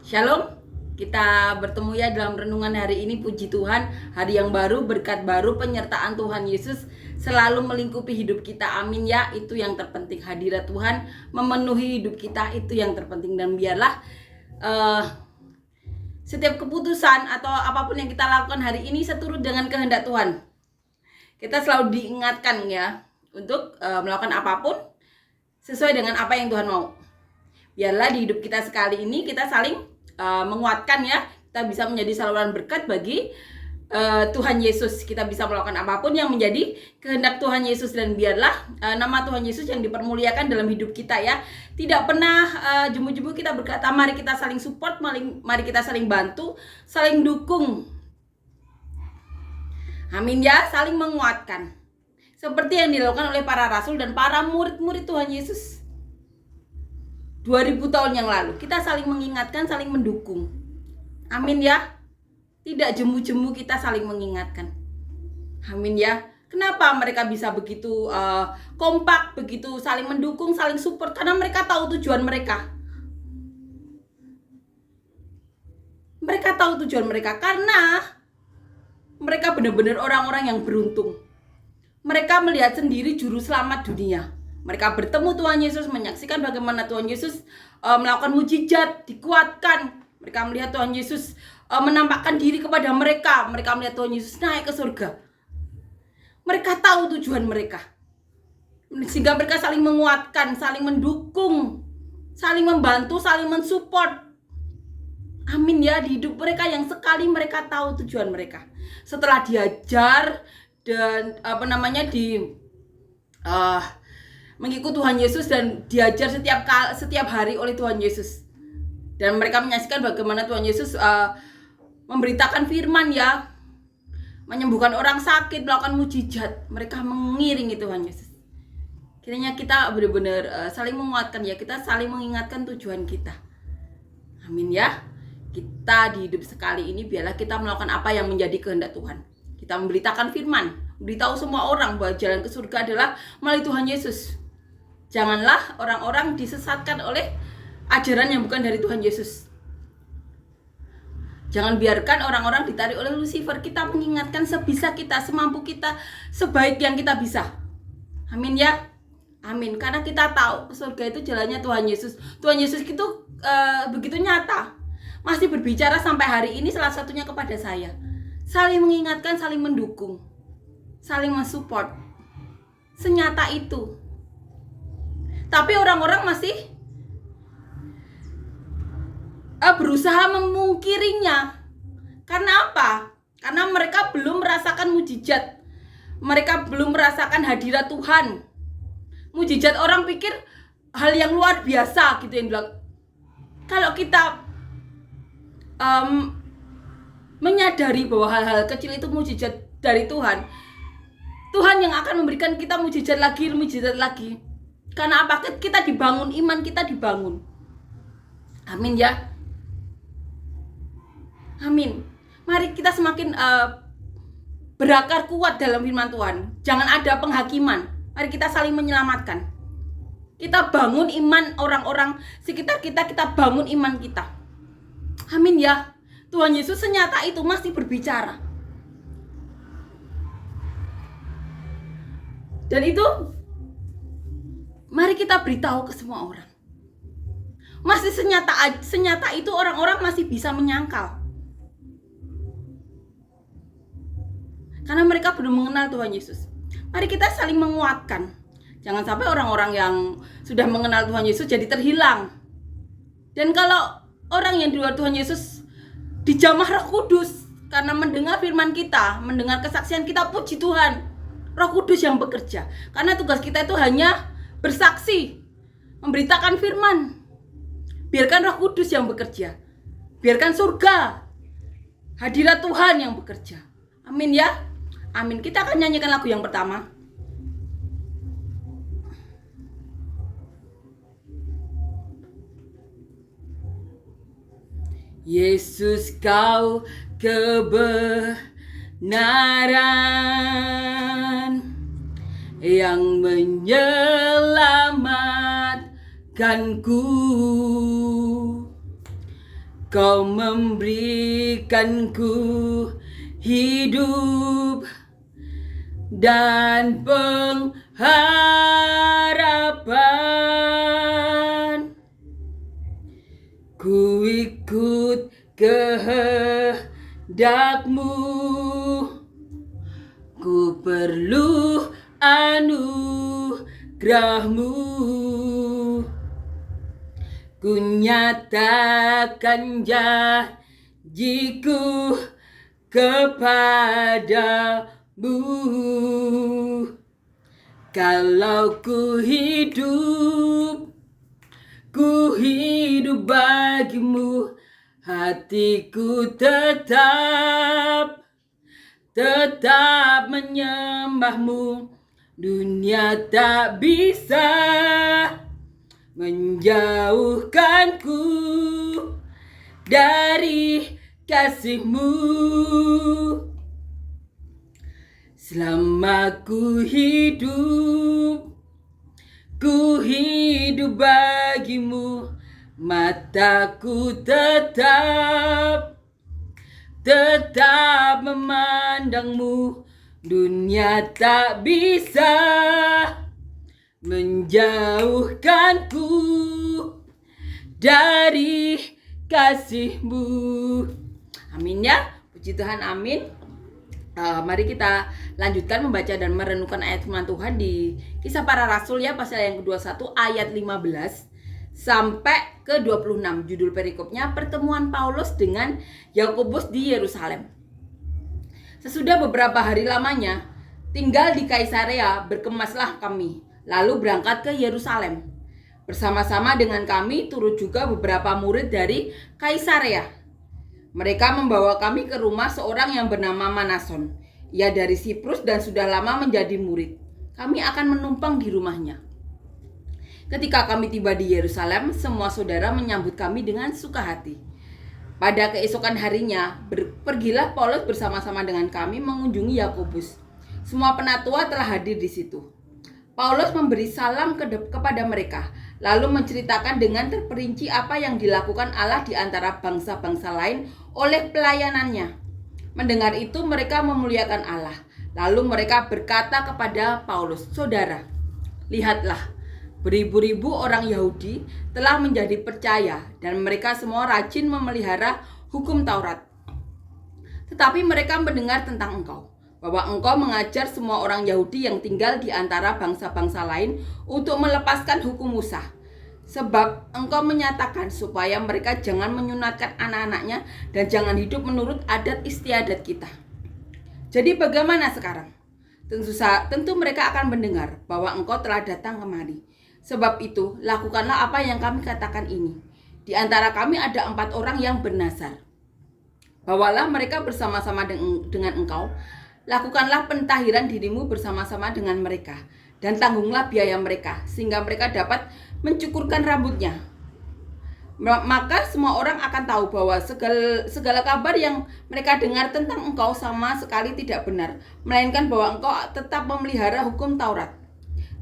Shalom, kita bertemu ya dalam renungan hari ini. Puji Tuhan, hari yang baru, berkat baru, penyertaan Tuhan Yesus selalu melingkupi hidup kita. Amin ya, itu yang terpenting. Hadirat Tuhan memenuhi hidup kita, itu yang terpenting. Dan biarlah setiap keputusan atau apapun yang kita lakukan hari ini seturut dengan kehendak Tuhan. Kita selalu diingatkan ya untuk melakukan apapun sesuai dengan apa yang Tuhan mau. Biarlah di hidup kita sekali ini kita saling menguatkan ya, kita bisa menjadi saluran berkat bagi Tuhan Yesus. Kita bisa melakukan apapun yang menjadi kehendak Tuhan Yesus, dan biarlah nama Tuhan Yesus yang dipermuliakan dalam hidup kita ya. Tidak pernah jemu-jemu kita berkata mari kita saling support, mari kita saling bantu, saling dukung. Amin ya, saling menguatkan. Seperti yang dilakukan oleh para rasul dan para murid-murid Tuhan Yesus 2000 tahun yang lalu. Kita saling mengingatkan, saling mendukung. Amin ya. Tidak jemu-jemu kita saling mengingatkan. Amin ya. Kenapa mereka bisa begitu kompak, begitu saling mendukung, saling support? Karena mereka tahu tujuan mereka. Mereka tahu tujuan mereka karena mereka benar-benar orang-orang yang beruntung. Mereka melihat sendiri juru selamat dunia. Mereka bertemu Tuhan Yesus, menyaksikan bagaimana Tuhan Yesus melakukan mujizat, dikuatkan. Mereka melihat Tuhan Yesus menampakkan diri kepada mereka. Mereka melihat Tuhan Yesus naik ke surga. Mereka tahu tujuan mereka. Sehingga mereka saling menguatkan, saling mendukung, saling membantu, saling mensupport. Amin ya, di hidup mereka yang sekali mereka tahu tujuan mereka. Setelah diajar dan mengikut Tuhan Yesus dan diajar setiap hari oleh Tuhan Yesus, dan mereka menyaksikan bagaimana Tuhan Yesus memberitakan firman ya, menyembuhkan orang sakit, melakukan mujizat. Mereka mengiringi Tuhan Yesus. Kiranya kita benar-benar saling menguatkan ya, kita saling mengingatkan tujuan kita. Amin ya. Kita di hidup sekali ini biarlah kita melakukan apa yang menjadi kehendak Tuhan. Kita memberitakan firman, beritahu semua orang bahwa jalan ke surga adalah melalui Tuhan Yesus. Janganlah orang-orang disesatkan oleh ajaran yang bukan dari Tuhan Yesus. Jangan biarkan orang-orang ditarik oleh Lucifer. Kita mengingatkan sebisa kita, semampu kita, sebaik yang kita bisa. Amin ya. Amin. Karena kita tahu surga itu jalannya Tuhan Yesus. Tuhan Yesus itu begitu nyata. Masih berbicara sampai hari ini, salah satunya kepada saya. Saling mengingatkan, saling mendukung, saling mensupport. Senyata itu. Tapi orang-orang masih berusaha memungkirinya. Karena apa? Karena mereka belum merasakan mujizat. Mereka belum merasakan hadirat Tuhan. Mujizat orang pikir hal yang luar biasa gitu yang bilang. Kalau kita menyadari bahwa hal-hal kecil itu mujizat dari Tuhan, Tuhan yang akan memberikan kita mujizat lagi. Karena apa? Kita dibangun, iman kita dibangun. Amin ya. Amin. Mari kita semakin berakar kuat dalam firman Tuhan. Jangan ada penghakiman. Mari kita saling menyelamatkan. Kita bangun iman orang-orang sekitar kita, kita bangun iman kita. Amin ya. Tuhan Yesus senyata itu masih berbicara. Dan itu mari kita beritahu ke semua orang. Masih senyata itu orang-orang masih bisa menyangkal. Karena mereka belum mengenal Tuhan Yesus. Mari kita saling menguatkan. Jangan sampai orang-orang yang sudah mengenal Tuhan Yesus jadi terhilang. Dan kalau orang yang di luar Tuhan Yesus dijamah Roh Kudus karena mendengar firman kita, mendengar kesaksian kita, puji Tuhan, Roh Kudus yang bekerja. Karena tugas kita itu hanya bersaksi, memberitakan firman. Biarkan Roh Kudus yang bekerja. Biarkan surga, hadirat Tuhan yang bekerja. Amin ya. Amin. Kita akan nyanyikan lagu yang pertama. Yesus, kau kebenaran yang menyelamatkanku. Kau memberikanku hidup dan pengharapan. Ku ikut kehendak-Mu, ku perlu anugerah-Mu. Ku nyatakan janjiku kepadamu. Kalau ku hidup bagimu, hatiku tetap menyembah-Mu. Dunia tak bisa menjauhkanku dari kasih-Mu. Selama ku hidup bagimu, mataku tetap memandang-Mu. Dunia tak bisa menjauhkanku dari kasih-Mu. Amin ya, puji Tuhan, amin. Mari kita lanjutkan membaca dan merenungkan ayat firman Tuhan di Kisah Para Rasul ya, pasal yang ke-21 ayat 15 sampai ke 26. Judul perikopnya pertemuan Paulus dengan Yakobus di Yerusalem. Sesudah beberapa hari lamanya tinggal di Kaisarea, berkemaslah kami, lalu berangkat ke Yerusalem. Bersama-sama dengan kami turut juga beberapa murid dari Kaisarea. Mereka membawa kami ke rumah seorang yang bernama Manason. Ia dari Siprus dan sudah lama menjadi murid. Kami akan menumpang di rumahnya. Ketika kami tiba di Yerusalem, semua saudara menyambut kami dengan suka hati. Pada keesokan harinya, pergilah Paulus bersama-sama dengan kami mengunjungi Yakobus. Semua penatua telah hadir di situ. Paulus memberi salam kepada mereka, lalu menceritakan dengan terperinci apa yang dilakukan Allah di antara bangsa-bangsa lain oleh pelayanannya. Mendengar itu mereka memuliakan Allah. Lalu mereka berkata kepada Paulus, "Saudara, lihatlah, beribu-ribu orang Yahudi telah menjadi percaya dan mereka semua rajin memelihara hukum Taurat. Tetapi mereka mendengar tentang engkau, bahwa engkau mengajar semua orang Yahudi yang tinggal di antara bangsa-bangsa lain untuk melepaskan hukum Musa. Sebab engkau menyatakan supaya mereka jangan menyunatkan anak-anaknya dan jangan hidup menurut adat istiadat kita. Jadi bagaimana sekarang? Tentu mereka akan mendengar bahwa engkau telah datang kemari. Sebab itu lakukanlah apa yang kami katakan ini. Di antara kami ada 4 orang yang bernazar. Bawalah mereka bersama-sama dengan engkau. Lakukanlah pentahiran dirimu bersama-sama dengan mereka, dan tanggunglah biaya mereka, sehingga mereka dapat mencukurkan rambutnya. Maka semua orang akan tahu bahwa segala kabar yang mereka dengar tentang engkau sama sekali tidak benar, melainkan bahwa engkau tetap memelihara hukum Taurat.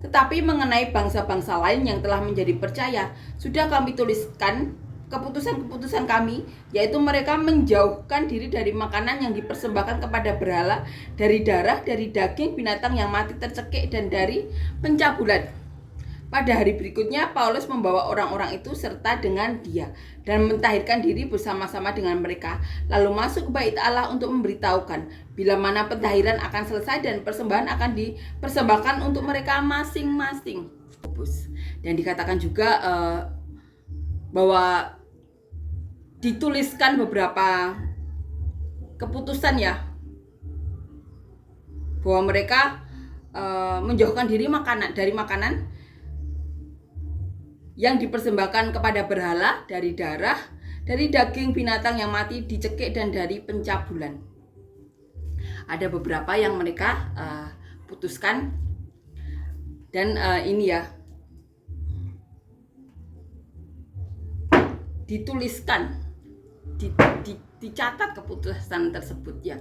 Tetapi mengenai bangsa-bangsa lain yang telah menjadi percaya, sudah kami tuliskan keputusan-keputusan kami, yaitu mereka menjauhkan diri dari makanan yang dipersembahkan kepada berhala, dari darah, dari daging binatang yang mati tercekik, dan dari pencabulan. Pada hari berikutnya, Paulus membawa orang-orang itu serta dengan dia dan mentahirkan diri bersama-sama dengan mereka, lalu masuk ke bait Allah untuk memberitahukan bila mana pentahiran akan selesai dan persembahan akan dipersembahkan untuk mereka masing-masing. Dan dikatakan juga bahwa dituliskan beberapa keputusan ya, bahwa mereka menjauhkan diri dari makanan yang dipersembahkan kepada berhala, dari darah, dari daging binatang yang mati dicekik, dan dari pencabulan. Ada beberapa yang mereka putuskan, dan ini ya dituliskan, dicatat keputusan tersebut ya.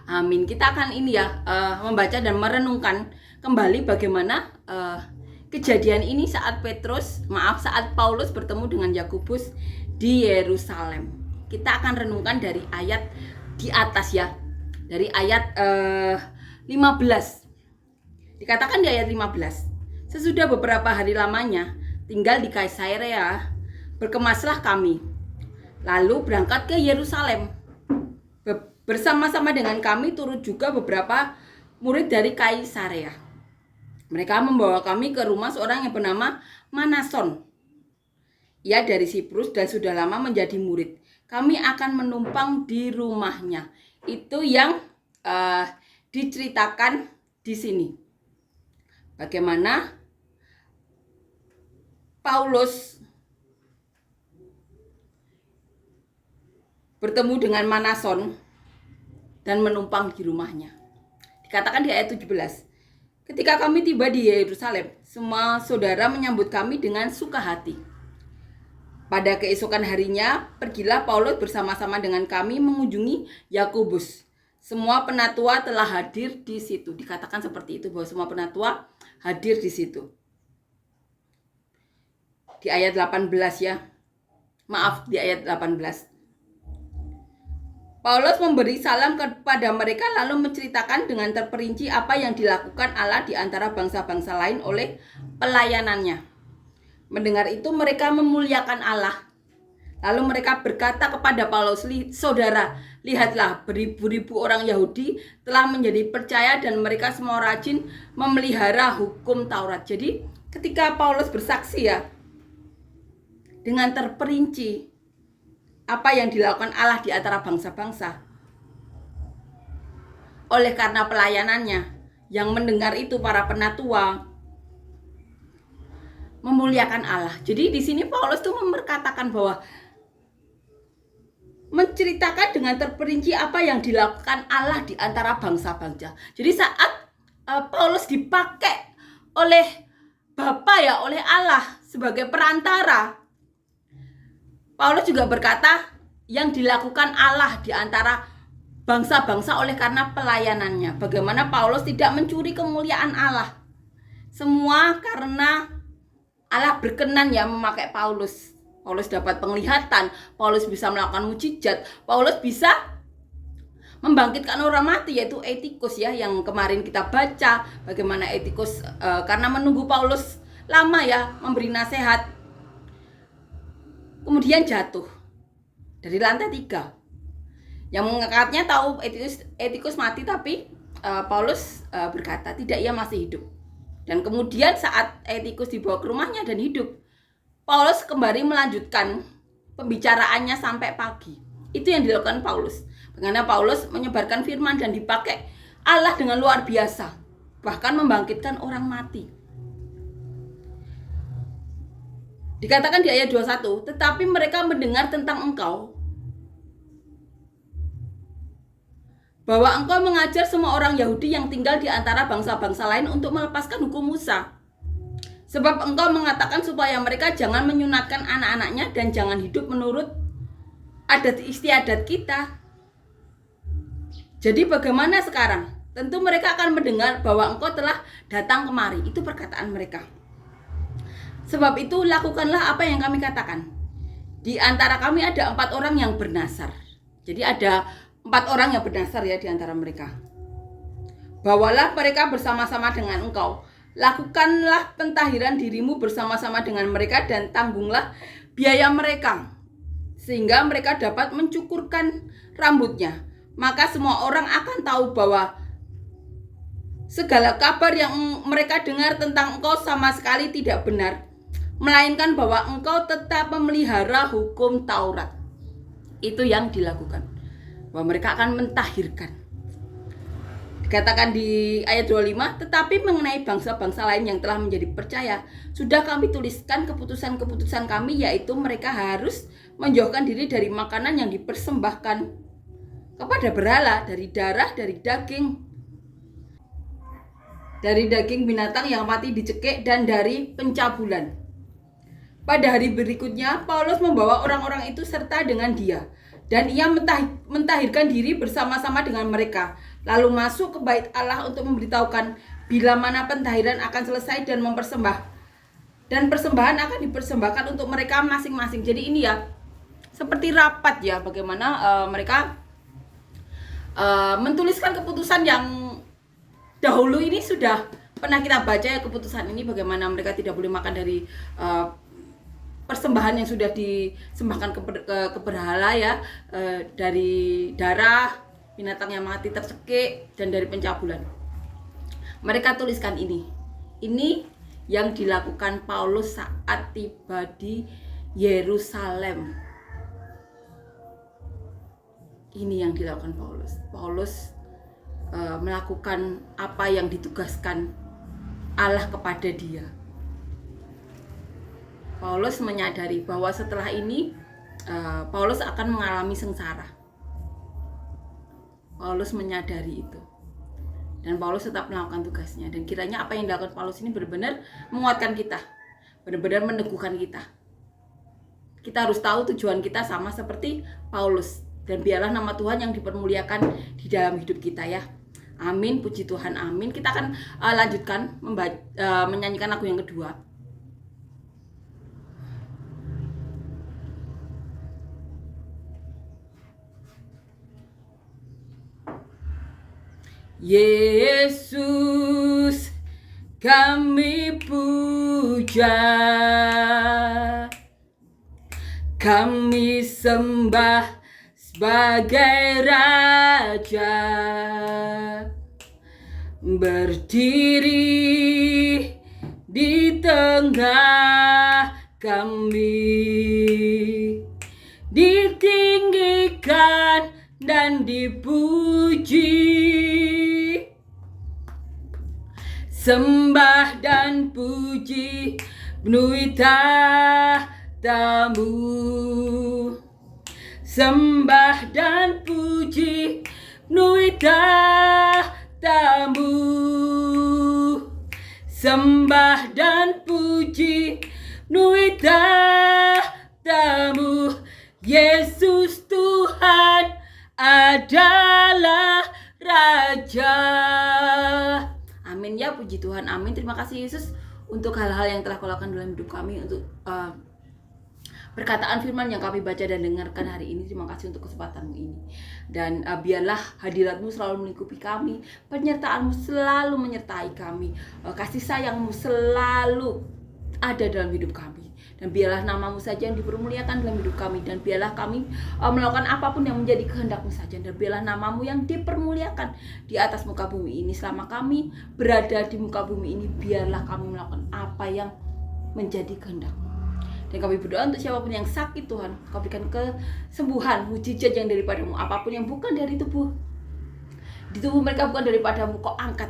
Amin. Kita akan ini ya membaca dan merenungkan kembali bagaimana kejadian ini saat Paulus bertemu dengan Yakobus di Yerusalem. Kita akan renungkan dari ayat di atas ya, dari ayat 15. Dikatakan di ayat 15, sesudah beberapa hari lamanya tinggal di Kaisarea, berkemaslah kami, lalu berangkat ke Yerusalem. Bersama-sama dengan kami turut juga beberapa murid dari Kaisarea. Mereka membawa kami ke rumah seorang yang bernama Manason. Ia dari Siprus dan sudah lama menjadi murid. Kami akan menumpang di rumahnya. Itu yang diceritakan di sini. Bagaimana Paulus bertemu dengan Manason dan menumpang di rumahnya. Dikatakan di ayat 17, ketika kami tiba di Yerusalem, semua saudara menyambut kami dengan suka hati. Pada keesokan harinya, pergilah Paulus bersama-sama dengan kami mengunjungi Yakobus. Semua penatua telah hadir di situ. Dikatakan seperti itu, bahwa semua penatua hadir di situ. Di ayat 18 ya. Maaf, di ayat 18. Paulus memberi salam kepada mereka lalu menceritakan dengan terperinci apa yang dilakukan Allah di antara bangsa-bangsa lain oleh pelayanannya. Mendengar itu mereka memuliakan Allah. Lalu mereka berkata kepada Paulus, saudara, lihatlah beribu-ribu orang Yahudi telah menjadi percaya dan mereka semua rajin memelihara hukum Taurat. Jadi ketika Paulus bersaksi ya, dengan terperinci apa yang dilakukan Allah di antara bangsa-bangsa. Oleh karena pelayanannya, yang mendengar itu para penatua memuliakan Allah. Jadi di sini Paulus tuh memperkatakan bahwa menceritakan dengan terperinci apa yang dilakukan Allah di antara bangsa-bangsa. Jadi saat Paulus dipakai oleh Bapa ya, oleh Allah sebagai perantara, Paulus juga berkata yang dilakukan Allah di antara bangsa-bangsa oleh karena pelayanannya. Bagaimana Paulus tidak mencuri kemuliaan Allah. Semua karena Allah berkenan ya memakai Paulus. Paulus dapat penglihatan, Paulus bisa melakukan mukjizat, Paulus bisa membangkitkan orang mati, yaitu Etikus ya, yang kemarin kita baca. Bagaimana Etikus karena menunggu Paulus lama ya memberi nasihat, kemudian jatuh dari lantai 3. Yang mengangkatnya tahu Etikus mati, tapi Paulus berkata tidak, ia masih hidup. Dan kemudian saat Etikus dibawa ke rumahnya dan hidup, Paulus kembali melanjutkan pembicaraannya sampai pagi. Itu yang dilakukan Paulus. Bagaimana Paulus menyebarkan firman dan dipakai Allah dengan luar biasa, bahkan membangkitkan orang mati. Dikatakan di ayat 21, tetapi mereka mendengar tentang engkau, bahwa engkau mengajar semua orang Yahudi yang tinggal di antara bangsa-bangsa lain untuk melepaskan hukum Musa. Sebab engkau mengatakan supaya mereka jangan menyunatkan anak-anaknya dan jangan hidup menurut adat istiadat kita. Jadi bagaimana sekarang? Tentu mereka akan mendengar bahwa engkau telah datang kemari. Itu perkataan mereka. Sebab itu lakukanlah apa yang kami katakan. Di antara kami ada 4 orang yang bernasar. Jadi ada 4 orang yang bernasar ya di antara mereka. Bawalah mereka bersama-sama dengan engkau. Lakukanlah pentahiran dirimu bersama-sama dengan mereka dan tanggunglah biaya mereka, sehingga mereka dapat mencukurkan rambutnya. Maka semua orang akan tahu bahwa segala kabar yang mereka dengar tentang engkau sama sekali tidak benar, melainkan bahwa engkau tetap memelihara hukum Taurat. Itu yang dilakukan, bahwa mereka akan mentahirkan. Dikatakan di ayat 25, tetapi mengenai bangsa-bangsa lain yang telah menjadi percaya, sudah kami tuliskan keputusan-keputusan kami, yaitu mereka harus menjauhkan diri dari makanan yang dipersembahkan kepada berhala, dari darah, dari daging binatang yang mati dicekik, dan dari pencabulan. Pada hari berikutnya, Paulus membawa orang-orang itu serta dengan dia, dan ia mentahirkan diri bersama-sama dengan mereka, lalu masuk ke bait Allah untuk memberitahukan bila mana pentahiran akan selesai dan persembahan akan dipersembahkan untuk mereka masing-masing. Jadi ini ya, seperti rapat ya, bagaimana mereka menuliskan keputusan yang dahulu ini sudah pernah kita baca ya, keputusan ini bagaimana mereka tidak boleh makan dari persembahan yang sudah disembahkan ke berhala ya, dari darah binatang yang mati tercekik dan dari pencabulan. Mereka tuliskan ini yang dilakukan Paulus saat tiba di Yerusalem. Ini yang dilakukan Paulus melakukan apa yang ditugaskan Allah kepada dia. Paulus menyadari bahwa setelah ini Paulus akan mengalami sengsara. Paulus menyadari itu. Dan Paulus tetap melakukan tugasnya. Dan kiranya apa yang dilakukan Paulus ini benar-benar menguatkan kita. Benar-benar meneguhkan kita. Kita harus tahu tujuan kita sama seperti Paulus. Dan biarlah nama Tuhan yang dipermuliakan di dalam hidup kita ya. Amin, puji Tuhan, amin. Kita akan lanjutkan menyanyikan lagu yang kedua. Yesus kami puja, kami sembah sebagai Raja, berdiri di tengah kami, ditinggikan dan dipuji. Sembah dan puji penuhi tahtamu. Sembah dan puji penuhi tahtamu. Sembah dan puji penuhi tahtamu. Yesus Tuhan adalah Raja. Amin ya, puji Tuhan, amin. Terima kasih Yesus untuk hal-hal yang telah Kau lakukan dalam hidup kami, untuk perkataan firman yang kami baca dan dengarkan hari ini. Terima kasih untuk kesempatan-Mu ini. Dan biarlah hadirat-Mu selalu melingkupi kami, penyertaan-Mu selalu menyertai kami, kasih sayang-Mu selalu ada dalam hidup kami. Dan biarlah nama-Mu saja yang dipermuliakan dalam hidup kami. Dan biarlah kami melakukan apapun yang menjadi kehendak-Mu saja. Dan biarlah nama-Mu yang dipermuliakan di atas muka bumi ini. Selama kami berada di muka bumi ini, biarlah kami melakukan apa yang menjadi kehendak-Mu. Dan kami berdoa untuk siapapun yang sakit, Tuhan, Kau berikan kesembuhan, mujizat yang daripada-Mu. Apapun yang bukan dari tubuh, di tubuh mereka bukan daripada-Mu, Kau angkat,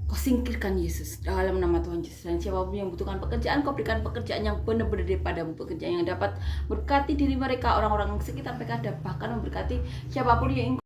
Kau singkirkan Yesus dalam nama Tuhan Yesus. Dan siapapun yang membutuhkan pekerjaan, Kau berikan pekerjaan yang benar-benar daripada-Mu, pekerjaan yang dapat berkati diri mereka, orang-orang sekitar mereka, dan bahkan memberkati siapapun yang